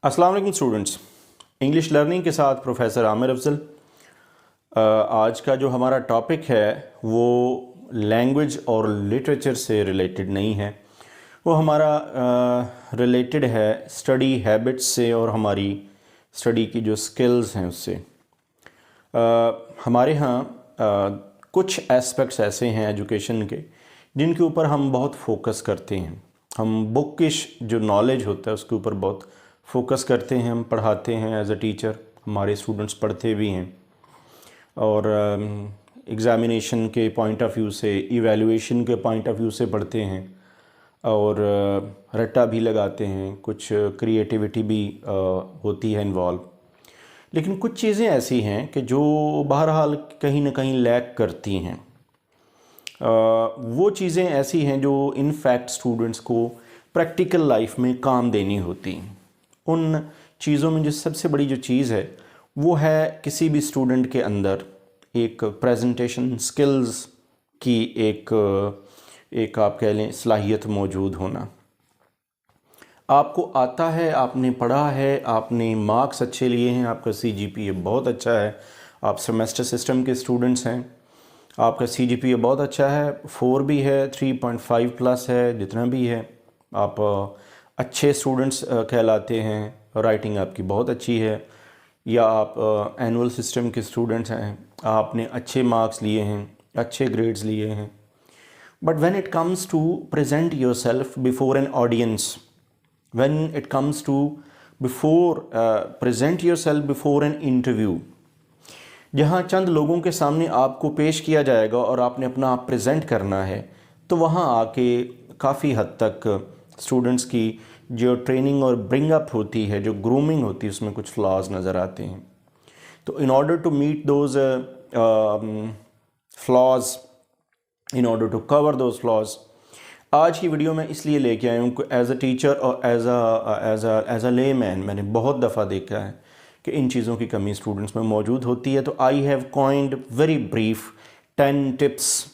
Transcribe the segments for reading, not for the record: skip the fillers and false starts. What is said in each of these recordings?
अस्सलाम वालेकुम students, English learning के साथ प्रोफेसर आमिर अफजल। आज का जो हमारा टॉपिक है वो लैंग्वेज और लिटरेचर से रिलेटेड नहीं है, वो हमारा रिलेटेड है स्टडी हैबिट्स से और हमारी स्टडी की जो स्किल्स हैं उससे। हमारे यहाँ कुछ एस्पेक्ट्स ऐसे हैं एजुकेशन के जिनके ऊपर हम बहुत फोकस करते हैं। हम बुकिश जो नॉलेज होता है उसके ऊपर बहुत फोकस करते हैं, हम पढ़ाते हैं एज अ टीचर, हमारे स्टूडेंट्स पढ़ते भी हैं और एग्ज़ामिनेशन के पॉइंट ऑफ व्यू से, इवैल्यूएशन के पॉइंट ऑफ व्यू से पढ़ते हैं और रट्टा भी लगाते हैं, कुछ क्रिएटिविटी भी होती है इन्वॉल्व। लेकिन कुछ चीज़ें ऐसी हैं कि जो बहरहाल कहीं ना कहीं लैक करती हैं। वो चीज़ें ऐसी हैं जो इन फैक्ट स्टूडेंट्स को प्रैक्टिकल लाइफ में काम देनी होती हैं। उन चीज़ों में जो सबसे बड़ी जो चीज़ है वो है किसी भी स्टूडेंट के अंदर एक प्रेजेंटेशन स्किल्स की एक आप कह लें सलाहियत मौजूद होना। आपको आता है, आपने पढ़ा है, आपने मार्क्स अच्छे लिए हैं, आपका CGPA बहुत अच्छा है, आप सेमेस्टर सिस्टम के स्टूडेंट्स हैं, आपका CGPA बहुत अच्छा है, 4 भी है, 3.5 प्लस है, जितना भी है, आप अच्छे स्टूडेंट्स कहलाते हैं, राइटिंग आपकी बहुत अच्छी है, या आप एनुअल सिस्टम के स्टूडेंट्स हैं, आपने अच्छे मार्क्स लिए हैं, अच्छे ग्रेड्स लिए हैं। But when it comes to present yourself before an audience, when it comes to present yourself before an interview, जहाँ चंद लोगों के सामने आपको पेश किया जाएगा और आपने अपना आप प्रेजेंट करना है, तो वहाँ आके काफ़ी हद तक स्टूडेंट्स की जो ट्रेनिंग और ब्रिंग अप होती है, जो ग्रूमिंग होती है, उसमें कुछ फ्लॉज नज़र आते हैं। तो in order to meet those flaws, in order to cover those flaws, आज की वीडियो में इसलिए लेके आया हूँ एज अ टीचर और एज अ ले मैन मैंने बहुत दफ़ा देखा है कि इन चीज़ों की कमी स्टूडेंट्स में मौजूद होती है। तो I have coined very brief 10 tips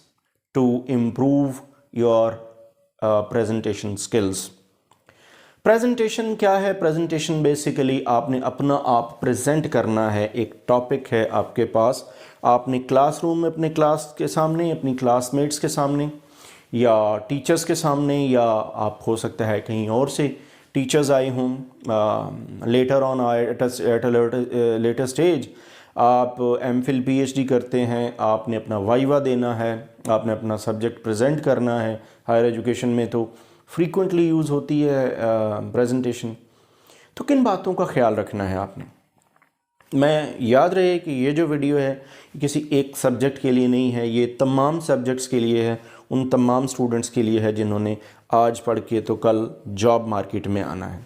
to improve your presentation skills. Presentation क्या है? प्रेजेंटेशन बेसिकली आपने अपना आप प्रेजेंट करना है। एक टॉपिक है आपके पास, आपने क्लासरूम में अपने क्लास के सामने, अपनी क्लासमेट्स के सामने या टीचर्स के सामने, या आप हो सकता है कहीं और से टीचर्स आए हों, later on at a later stage आप MPhil PhD करते हैं, आपने अपना वाइवा देना है, आपने अपना सब्जेक्ट प्रेजेंट करना है। हायर एजुकेशन में तो फ्रीक्वेंटली यूज़ होती है प्रेजेंटेशन। तो किन बातों का ख्याल रखना है आपने? मैं याद रहे कि ये जो वीडियो है किसी एक सब्जेक्ट के लिए नहीं है, ये तमाम सब्जेक्ट्स के लिए है, उन तमाम स्टूडेंट्स के लिए है जिन्होंने आज पढ़ के तो कल जॉब मार्केट में आना है।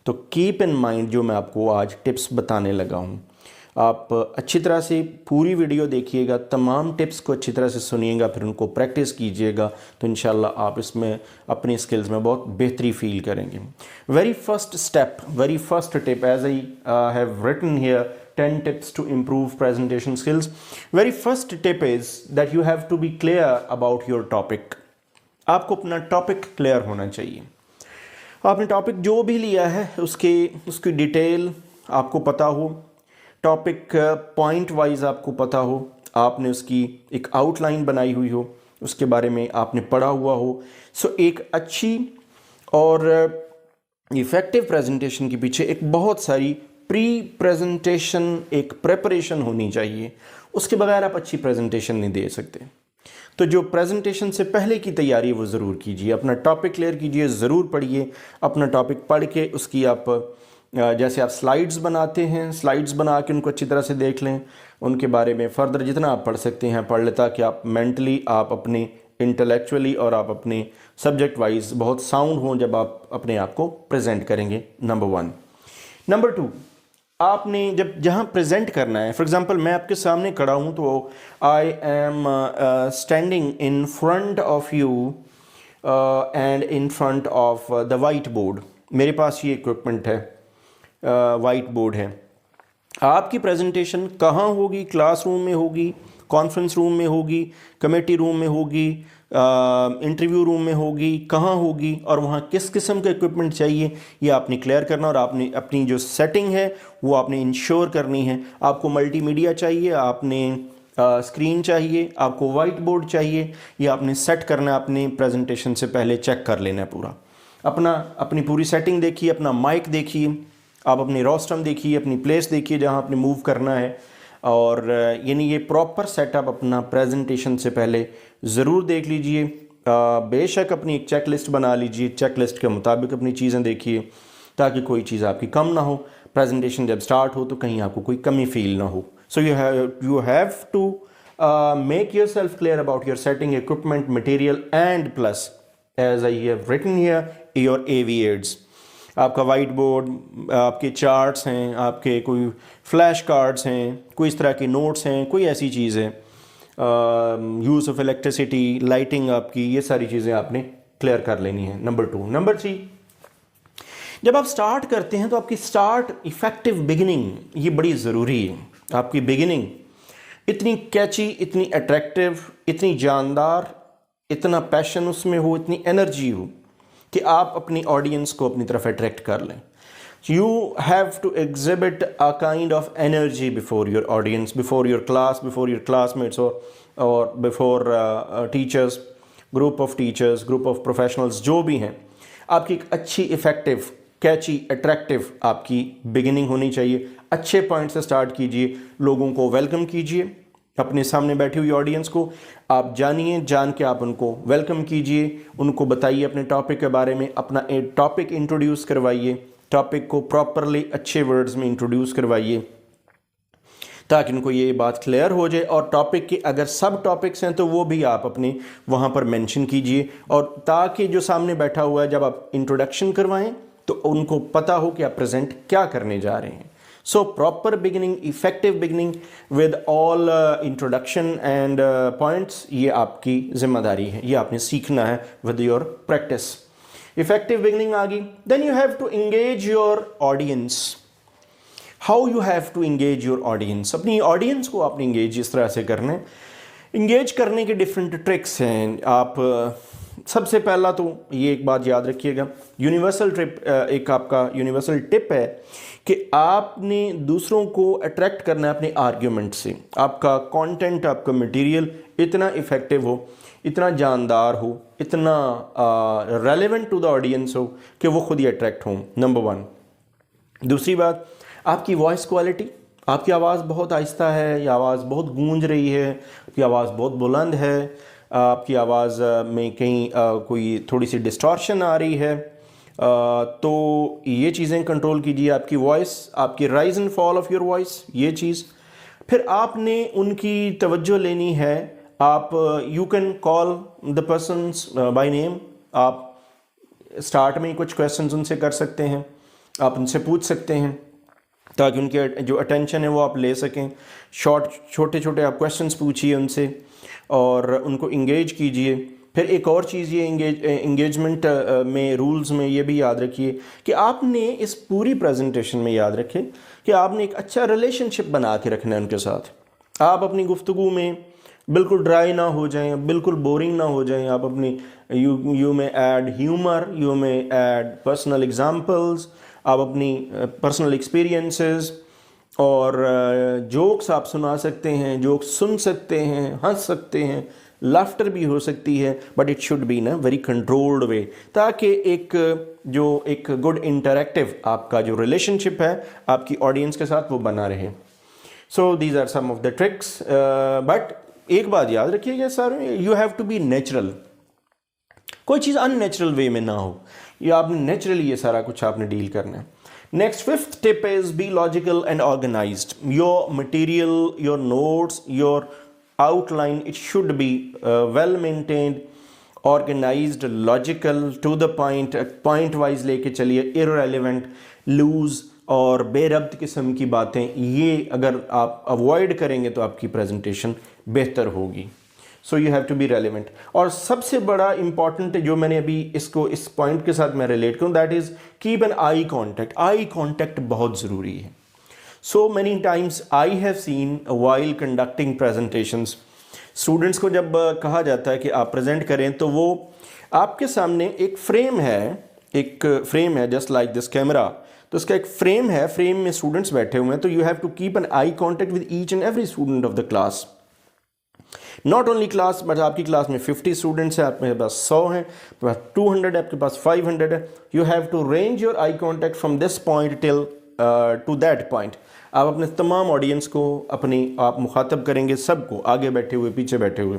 तो कीप इन माइंड जो मैं आपको आज टिप्स बताने लगा हूँ, आप अच्छी तरह से पूरी वीडियो देखिएगा, तमाम टिप्स को अच्छी तरह से सुनिएगा, फिर उनको प्रैक्टिस कीजिएगा, तो इंशाल्लाह आप इसमें अपनी स्किल्स में बहुत बेहतरी फील करेंगे। Very first tip, as I have written here 10 tips to improve presentation skills. Very first tip is that you have to be clear about your topic. आपको अपना टॉपिक क्लियर होना चाहिए। आपने टॉपिक जो भी लिया है उसकी डिटेल आपको पता हो, टॉपिक पॉइंट वाइज आपको पता हो, आपने उसकी एक आउटलाइन बनाई हुई हो, उसके बारे में आपने पढ़ा हुआ हो। सो एक अच्छी और इफ़ेक्टिव प्रेजेंटेशन के पीछे एक बहुत सारी प्री प्रेजेंटेशन, एक प्रेपरेशन होनी चाहिए। उसके बगैर आप अच्छी प्रेजेंटेशन नहीं दे सकते। तो जो प्रेजेंटेशन से पहले की तैयारी वो ज़रूर कीजिए, अपना टॉपिक क्लियर कीजिए, ज़रूर पढ़िए। अपना टॉपिक पढ़ के उसकी आप जैसे आप स्लाइड्स बनाते हैं, स्लाइड्स बना के उनको अच्छी तरह से देख लें, उनके बारे में फ़र्दर जितना आप पढ़ सकते हैं पढ़ लें, ताकि आप मेंटली, आप अपने इंटेलेक्चुअली और आप अपने सब्जेक्ट वाइज बहुत साउंड हों जब आप अपने आप को प्रेजेंट करेंगे। नंबर 1। नंबर 2, आपने जहाँ प्रेजेंट करना है, फॉर एग्जांपल मैं आपके सामने खड़ा हूँ तो I am standing in front of you and in front of the white board. मेरे पास ये इक्विपमेंट है, वाइट बोर्ड है। आपकी प्रेजेंटेशन कहाँ होगी? क्लासरूम में होगी, कॉन्फ्रेंस रूम में होगी, कमेटी रूम में होगी, इंटरव्यू रूम में होगी, कहाँ होगी और वहाँ किस किस्म का इक्विपमेंट चाहिए, ये आपने क्लियर करना और आपने अपनी जो सेटिंग है वो आपने इंश्योर करनी है। आपको मल्टीमीडिया चाहिए, आपने स्क्रीन चाहिए, आपको वाइट बोर्ड चाहिए, ये आपने सेट करना है, अपनी प्रेजेंटेशन से पहले चेक कर लेना है पूरा। अपनी पूरी सेटिंग देखिए, अपना माइक देखिए, आप अपनी रोस्टम देखिए, अपनी प्लेस देखिए जहाँ आपने मूव करना है। और यानी ये प्रॉपर सेटअप अपना प्रेजेंटेशन से पहले ज़रूर देख लीजिए। बेशक अपनी एक चेक लिस्ट बना लीजिए, चेक लिस्ट के मुताबिक अपनी चीज़ें देखिए ताकि कोई चीज़ आपकी कम ना हो। प्रेजेंटेशन जब स्टार्ट हो तो कहीं आपको कोई कमी फील ना हो। सो you have to make yourself clear about your setting, equipment, material and plus as I have written here your AV aids। आपका वाइट बोर्ड, आपके चार्ट्स हैं, आपके कोई फ्लैश कार्ड्स हैं, कोई इस तरह के नोट्स हैं, कोई ऐसी चीज़ है, यूज़ ऑफ इलेक्ट्रिसिटी, लाइटिंग आपकी, ये सारी चीज़ें आपने क्लियर कर लेनी है। नंबर 2। नंबर 3, जब आप स्टार्ट करते हैं तो आपकी स्टार्ट इफ़ेक्टिव बिगिनिंग ये बड़ी ज़रूरी है। आपकी बिगिनिंग इतनी कैची, इतनी अट्रैक्टिव, इतनी जानदार, इतना पैशन उसमें हो, इतनी एनर्जी हो कि आप अपनी ऑडियंस को अपनी तरफ अट्रैक्ट कर लें। You have to exhibit a kind of energy before your audience, before your class, before your classmates और before teachers, group of teachers, group of professionals जो भी हैं। आपकी एक अच्छी इफ़ेक्टिव, कैची, अट्रैक्टिव आपकी बिगिनिंग होनी चाहिए। अच्छे पॉइंट से स्टार्ट कीजिए, लोगों को वेलकम कीजिए, अपने सामने बैठी हुई ऑडियंस को आप जानिए, जान के आप उनको वेलकम कीजिए, उनको बताइए अपने टॉपिक के बारे में, अपना एक टॉपिक इंट्रोड्यूस करवाइए, टॉपिक को प्रॉपरली अच्छे वर्ड्स में इंट्रोड्यूस करवाइए ताकि उनको ये बात क्लियर हो जाए। और टॉपिक के अगर सब टॉपिक्स हैं तो वो भी आप अपने वहाँ पर मेंशन कीजिए, और ताकि जो सामने बैठा हुआ है जब आप इंट्रोडक्शन करवाएं तो उनको पता हो कि आप प्रेजेंट क्या करने जा रहे हैं। So proper beginning, effective beginning with all introduction and points, ये आपकी जिम्मेदारी है, ये आपने सीखना है with your practice। Effective beginning आ गई, then you have to engage your audience। How you have to engage your audience? अपनी audience को आपने engage इस तरह से करना है। engage करने के different tricks हैं। आप सबसे पहला तो ये एक बात याद रखिएगा, यूनिवर्सल ट्रिप, एक आपका यूनिवर्सल टिप है कि आपने दूसरों को अट्रैक्ट करना है अपने आर्ग्यूमेंट से। आपका कंटेंट, आपका मटेरियल इतना इफ़ेक्टिव हो, इतना जानदार हो, इतना रेलेवेंट टू द ऑडियंस हो कि वो खुद ही अट्रैक्ट हों। नंबर 1। दूसरी बात, आपकी वॉइस क्वालिटी। आपकी आवाज़ बहुत आहिस्ता है या आवाज़ बहुत गूंज रही है, आपकी आवाज़ बहुत बुलंद है, आपकी आवाज़ में कहीं कोई थोड़ी सी डिस्टॉर्शन आ रही है, तो ये चीज़ें कंट्रोल कीजिए। आपकी वॉइस, आपकी rise and fall of your voice, ये चीज़। फिर आपने उनकी तवज्जो लेनी है। आप you can call the persons by name. आप स्टार्ट में ही कुछ क्वेश्चंस उनसे कर सकते हैं, आप उनसे पूछ सकते हैं ताकि उनके जो अटेंशन है वो आप ले सकें। छोटे छोटे आप क्वेश्चंस पूछिए उनसे और उनको इंगेज कीजिए। फिर एक और चीज़ ये इंगेजमेंट में रूल्स में ये भी याद रखिए कि आपने इस पूरी प्रेजेंटेशन में याद रखें कि आपने एक अच्छा रिलेशनशिप बना के रखना है उनके साथ। आप अपनी गुफ्तगू में बिल्कुल ड्राई ना हो जाएं, बिल्कुल बोरिंग ना हो जाएं। आप अपनी यू में ऐड ह्यूमर, यू में ऐड पर्सनल एग्जांपल्स, आप अपनी पर्सनल एक्सपीरियंसेस और जोक्स आप सुना सकते हैं, जोक्स सुन सकते हैं, हंस सकते हैं, लाफ्टर भी हो सकती है, but it should be in a very controlled way, ताकि एक गुड इंटरैक्टिव आपका जो रिलेशनशिप है आपकी ऑडियंस के साथ वो बना रहे। So these are some of the tricks. But एक बात याद रखिएगा sir, you have to be natural. कोई चीज़ अननेचुरल वे में ना हो, ये आपने नेचुरली ये सारा कुछ आपने डील करना है। Next 5th tip is be logical and organised. Your material, your notes, your outline, it should be well maintained, organized, logical, to the point wise लेके चलिए। irrelevant, loose और बेरब्त किस्म की बातें ये अगर आप अवॉइड करेंगे तो आपकी प्रेजेंटेशन बेहतर होगी। So you have to be relevant. और सबसे बड़ा इंपॉर्टेंट जो मैंने अभी इसको इस पॉइंट के साथ मैं रिलेट करूँ, that is keep an eye contact. Eye contact बहुत ज़रूरी है। So many times I have seen while conducting presentations students को जब कहा जाता है कि आप प्रेजेंट करें तो वो आपके सामने एक फ्रेम है जस्ट लाइक दिस कैमरा, तो इसका एक फ्रेम है, फ्रेम में स्टूडेंट्स बैठे हुए हैं, तो you have to keep an eye contact with each and every student of the class, not only class but आपकी क्लास में 50 स्टूडेंट्स हैं, आपके पास 100 हैं, आपके पास 200 है, आपके पास 500 है, you have to range your eye contact from this point till to that point. आप अपने तमाम ऑडियंस को आप मुखातब करेंगे, सबको, आगे बैठे हुए पीछे बैठे हुए,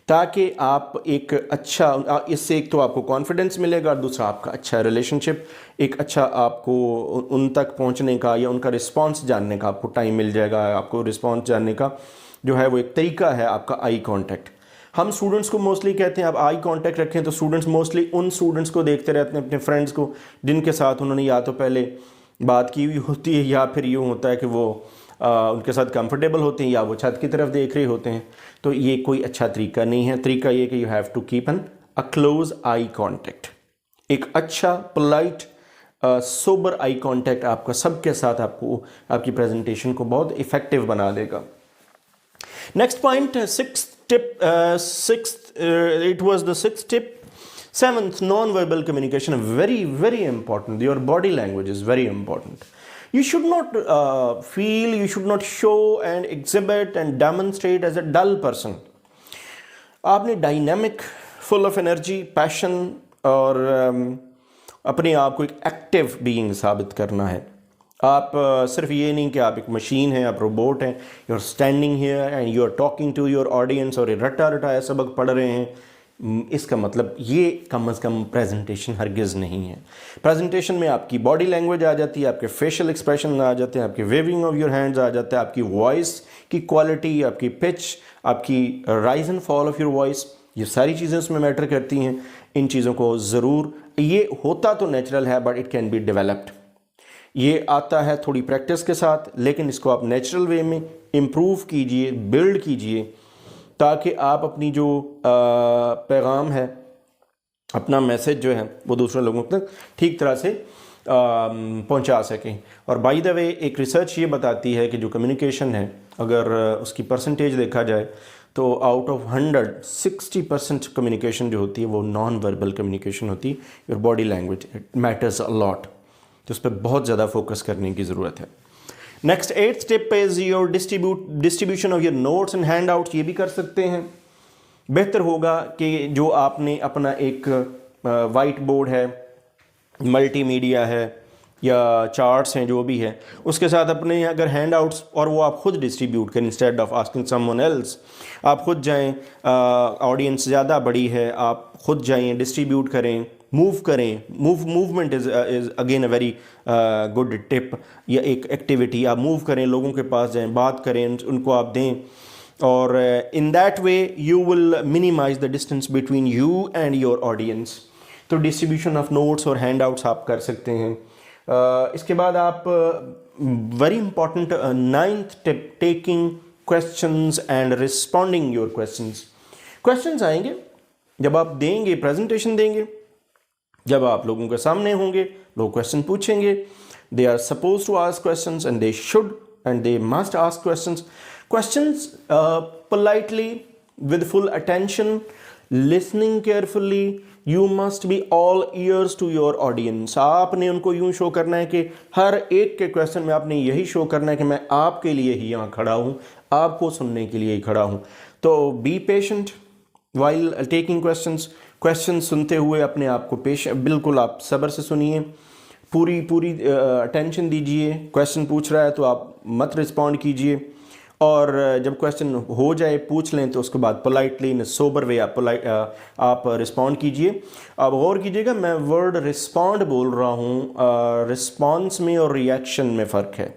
ताकि आप एक अच्छा, इससे एक तो आपको कॉन्फिडेंस मिलेगा और दूसरा आपका अच्छा रिलेशनशिप, एक अच्छा आपको उन तक पहुंचने का या उनका रिस्पांस जानने का आपको टाइम मिल जाएगा, आपको रिस्पांस जानने का जो है वो एक तरीका है आपका आई कांटेक्ट। हम स्टूडेंट्स को मोस्टली कहते हैं आप आई कांटेक्ट रखें, तो स्टूडेंट्स मोस्टली उन स्टूडेंट्स को देखते रहते हैं, अपने फ्रेंड्स को, जिनके साथ उन्होंने या तो पहले बात की हुई होती है या फिर यूँ होता है कि वो उनके साथ कंफर्टेबल होते हैं या वो छत की तरफ देख रहे होते हैं। तो ये कोई अच्छा तरीका नहीं है। तरीका ये कि you have to keep an a close eye contact, एक अच्छा पोलाइट सोबर आई कांटेक्ट आपका सबके साथ आपको आपकी प्रेजेंटेशन को बहुत इफेक्टिव बना देगा। Next point, it was the sixth tip. Seventh, non-verbal communication, very, very important. Your body language is very important. You should not feel, you should not show and exhibit and demonstrate as a dull person. आपने dynamic, full of energy, passion और अपने आप को एक active being साबित करना है। आप सिर्फ ये नहीं कि आप एक मशीन हैं, आप रोबोट हैं, you are standing here and you are talking to your audience और रटा रटाया सबक पढ़ रहे हैं। इसका मतलब ये कम से कम प्रेजेंटेशन हरगिज़ नहीं है। प्रेजेंटेशन में आपकी बॉडी लैंग्वेज आ जाती है, आपके फेशियल एक्सप्रेशन आ जाते हैं, आपके वेविंग ऑफ योर हैंड्स आ जाता है, आपकी वॉइस की क्वालिटी, आपकी पिच, आपकी rise and fall of your voice, ये सारी चीज़ें उसमें मैटर करती हैं। इन चीज़ों को ज़रूर, ये होता तो नेचुरल है but it can be developed. ये आता है थोड़ी प्रैक्टिस के साथ, लेकिन इसको आप नेचुरल वे में इम्प्रूव कीजिए, बिल्ड कीजिए, ताकि आप अपनी जो पैगाम है, अपना मैसेज जो है वो दूसरे लोगों तक ठीक तरह से पहुंचा सकें। और बाय द वे एक रिसर्च ये बताती है कि जो कम्युनिकेशन है, अगर उसकी परसेंटेज देखा जाए तो आउट ऑफ 100 60% कम्युनिकेशन जो होती है वो नॉन वर्बल कम्युनिकेशन होती है। Your body language it matters a lot, तो उस पर बहुत ज़्यादा फोकस करने की ज़रूरत है। Next 8th tip is your distribution of your notes and hand outs. ये भी कर सकते हैं, बेहतर होगा कि जो आपने अपना एक वाइट बोर्ड है, मल्टीमीडिया है या चार्ट्स हैं, जो भी है, उसके साथ अपने अगर हैंड आउट्स, और वो आप खुद डिस्ट्रीब्यूट करें instead of asking someone else. आप खुद जाएं, ऑडियंस ज़्यादा बड़ी है, आप खुद जाएं, डिस्ट्रीब्यूट करें, मूव करें। Movement is again a very good tip, या एक एक्टिविटी। आप मूव करें, लोगों के पास जाएं, बात करें, उनको आप दें, और in that way you will minimise the distance between you and your audience. तो डिस्ट्रीब्यूशन ऑफ नोट्स और हैंड आउट्स आप कर सकते हैं। इसके बाद आप very important 9th tip, taking questions and responding your questions. Questions आएंगे जब आप देंगे, प्रेजेंटेशन देंगे, जब आप लोगों के सामने होंगे, लोग क्वेश्चन पूछेंगे। They are suppose to ask questions and they should and they must ask questions politely, with full attention, listening carefully. You must be all ears to your audience. आपने उनको यूं शो करना है कि हर एक के क्वेश्चन में आपने यही शो करना है कि मैं आपके लिए ही यहाँ खड़ा हूँ, आपको सुनने के लिए ही खड़ा हूँ। तो be patient while taking question सुनते हुए अपने आप को बिल्कुल आप सब्र से सुनिए, पूरी अटेंशन दीजिए। क्वेश्चन पूछ रहा है तो आप मत रिस्पॉन्ड कीजिए, और जब क्वेश्चन हो जाए, पूछ लें, तो उसके बाद पोलाइटली इन सोबर वे आप रिस्पॉन्ड कीजिए। अब गौर कीजिएगा, मैं वर्ड रिस्पॉन्ड बोल रहा हूँ, रिस्पॉन्स में और रिएक्शन में फ़र्क है।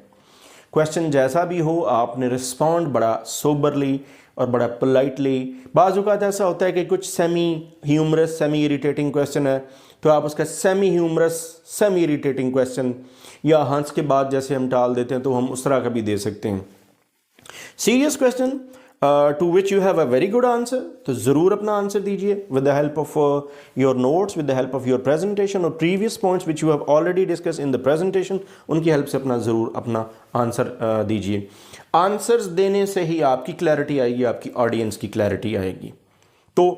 क्वेश्चन जैसा भी हो, आपने रिस्पॉन्ड बड़ा सोबरली और बड़ा पोलाइटली। बाज़ औक़ात ऐसा होता है कि कुछ semi humorous, semi irritating question है, तो आप उसका semi humorous, semi irritating question या हंस के बाद जैसे हम टाल देते हैं, तो हम उस तरह का भी दे सकते हैं। Serious question to which you have a very good answer, तो ज़रूर अपना आंसर दीजिए with the help of your notes, with the help of your presentation और previous points which you have already discuss in the presentation, उनकी help से अपना ज़रूर अपना आंसर दीजिए। आंसर्स देने से ही आपकी क्लैरिटी आएगी, आपकी ऑडियंस की क्लैरिटी आएगी। तो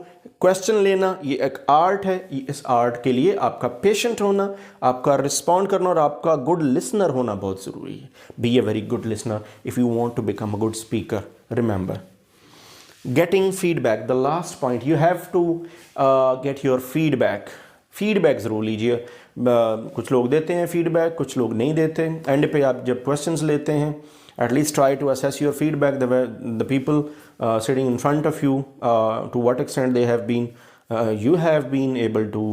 क्वेश्चन लेना ये एक आर्ट है, इस आर्ट के लिए आपका पेशेंट होना, आपका रिस्पॉन्ड करना और आपका गुड लिसनर होना बहुत ज़रूरी है। Be a very good listener if you want to become a good speaker. Remember getting feedback, the last point, you have to get your feedback ज़रूर लीजिए। कुछ लोग देते हैं फीडबैक, कुछ लोग नहीं देते। एंड पे आप जब क्वेश्चंस लेते हैं, at least try to assess your feedback, the people sitting in front of you, to what extent they have been you have been able to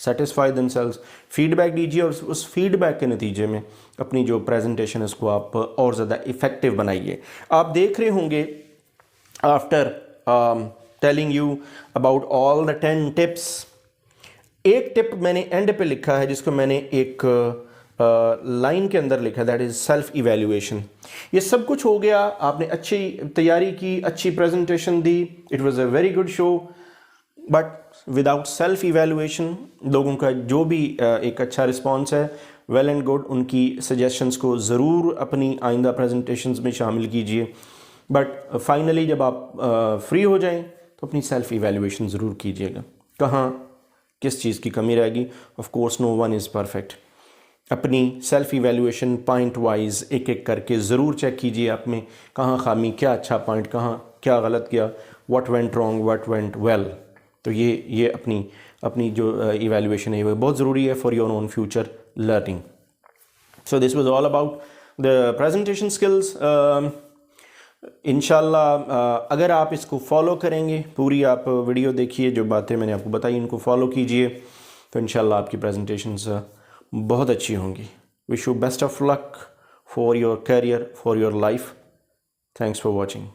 satisfy themselves। Feedback दीजिए और उस फीडबैक के नतीजे में अपनी जो प्रेजेंटेशन है उसको आप और ज़्यादा इफ़ेक्टिव बनाइए। आप देख रहे होंगे after telling you about all the 10 tips, एक टिप मैंने एंड पे लिखा है जिसको मैंने एक लाइन के अंदर लिखा, दैट इज़ सेल्फ इवैल्यूएशन। ये सब कुछ हो गया, आपने अच्छी तैयारी की, अच्छी presentation the, it was a very good show, but without self evaluation लोगों का जो भी एक अच्छा रिस्पॉन्स है, वेल एंड गुड, उनकी सजेशंस को ज़रूर अपनी आइंदा प्रेजेंटेशंस में शामिल कीजिए। बट फाइनली जब आप फ्री हो जाएं तो अपनी सेल्फ इवैल्यूएशन ज़रूर कीजिएगा, कहाँ किस चीज़ की कमी रहेगी। Of course no one is perfect. अपनी सेल्फ इवैल्यूएशन पॉइंट वाइज एक एक करके ज़रूर चेक कीजिए, आप में कहाँ खामी, क्या अच्छा पॉइंट, कहाँ क्या गलत किया, what went wrong, what went well. तो ये अपनी जो इवैल्यूएशन है वो बहुत ज़रूरी है for your own future learning. So this was all about the presentation skills. इंशाल्लाह अगर आप इसको फॉलो करेंगे, पूरी आप वीडियो देखिए, जो बातें मैंने आपको बताई इनको फॉलो कीजिए, तो इंशाल्लाह आपकी प्रेजेंटेशंस बहुत अच्छी होंगी। Wish you best of luck for your career, for your life. Thanks for watching.